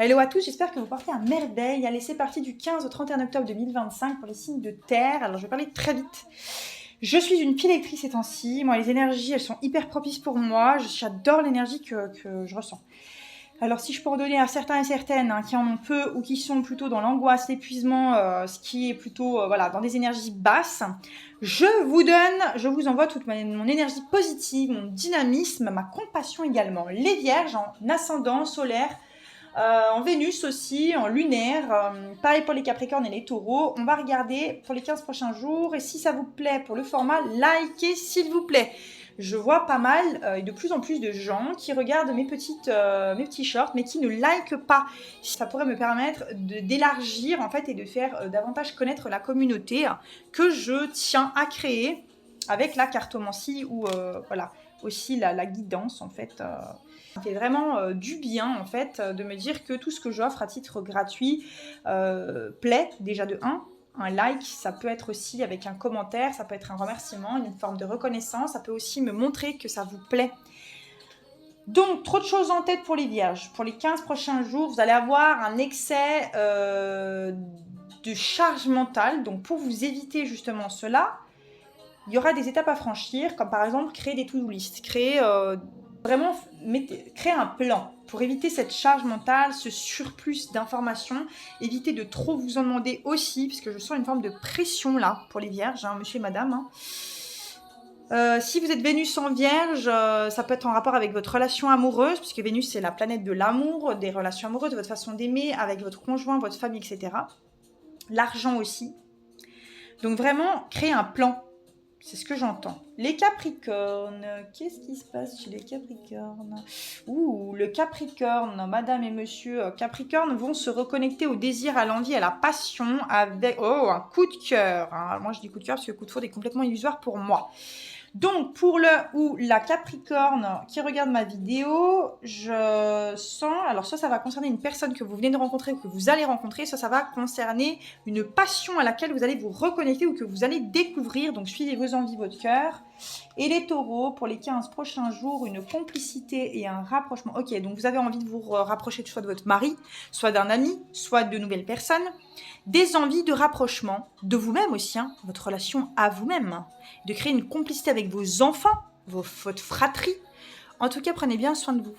Hello à tous, j'espère que vous portez un merveille. Allez, c'est parti du 15 au 31 octobre 2025 pour les signes de terre. Alors, je vais parler très vite. Je suis une pile électrique ces temps-ci. Moi, les énergies, elles sont hyper propices pour moi. J'adore l'énergie que je ressens. Alors, si je peux en donner à certains et certaines qui en ont peu ou qui sont plutôt dans l'angoisse, l'épuisement, ce qui est plutôt voilà, dans des énergies basses, je vous envoie toute mon énergie positive, mon dynamisme, ma compassion également. Les vierges en ascendant solaire, en Vénus aussi, en lunaire, pareil pour les Capricornes et les Taureaux. On va regarder pour les 15 prochains jours et si ça vous plaît pour le format, likez s'il vous plaît. Je vois pas mal et de plus en plus de gens qui regardent mes petits shorts mais qui ne likent pas. Ça pourrait me permettre d'élargir en fait et de faire davantage connaître la communauté que je tiens à créer avec la cartomancie ou voilà, aussi la guidance en fait. Ça fait vraiment du bien en fait de me dire que tout ce que j'offre à titre gratuit plaît déjà de 1. Un like, ça peut être aussi avec un commentaire, ça peut être un remerciement, une forme de reconnaissance, ça peut aussi me montrer que ça vous plaît. Donc, trop de choses en tête pour les vierges. Pour les 15 prochains jours, vous allez avoir un excès de charge mentale. Donc, pour vous éviter justement cela, il y aura des étapes à franchir, comme par exemple créer des to-do list, créer un plan pour éviter cette charge mentale, ce surplus d'informations, éviter de trop vous en demander aussi, parce que je sens une forme de pression là pour les vierges, monsieur et madame. Si vous êtes Vénus en vierge, ça peut être en rapport avec votre relation amoureuse, puisque Vénus c'est la planète de l'amour, des relations amoureuses, de votre façon d'aimer, avec votre conjoint, votre famille, etc. L'argent aussi. Donc vraiment, créer un plan. C'est ce que j'entends. Les Capricornes, qu'est-ce qui se passe chez les Capricornes? Le Capricorne, madame et monsieur Capricorne vont se reconnecter au désir, à l'envie, à la passion avec un coup de cœur. Moi, je dis coup de cœur parce que le coup de foudre est complètement illusoire pour moi. Donc, pour le ou la Capricorne qui regarde ma vidéo, je sens... Alors, soit ça va concerner une personne que vous venez de rencontrer ou que vous allez rencontrer, soit ça va concerner une passion à laquelle vous allez vous reconnecter ou que vous allez découvrir. Donc, suivez vos envies, votre cœur. Et les taureaux, pour les 15 prochains jours, une complicité et un rapprochement. Ok, donc vous avez envie de vous rapprocher soit de votre mari, soit d'un ami, soit de nouvelles personnes. Des envies de rapprochement de vous-même aussi, votre relation à vous-même. De créer une complicité avec vos enfants, votre fratrie. En tout cas, prenez bien soin de vous.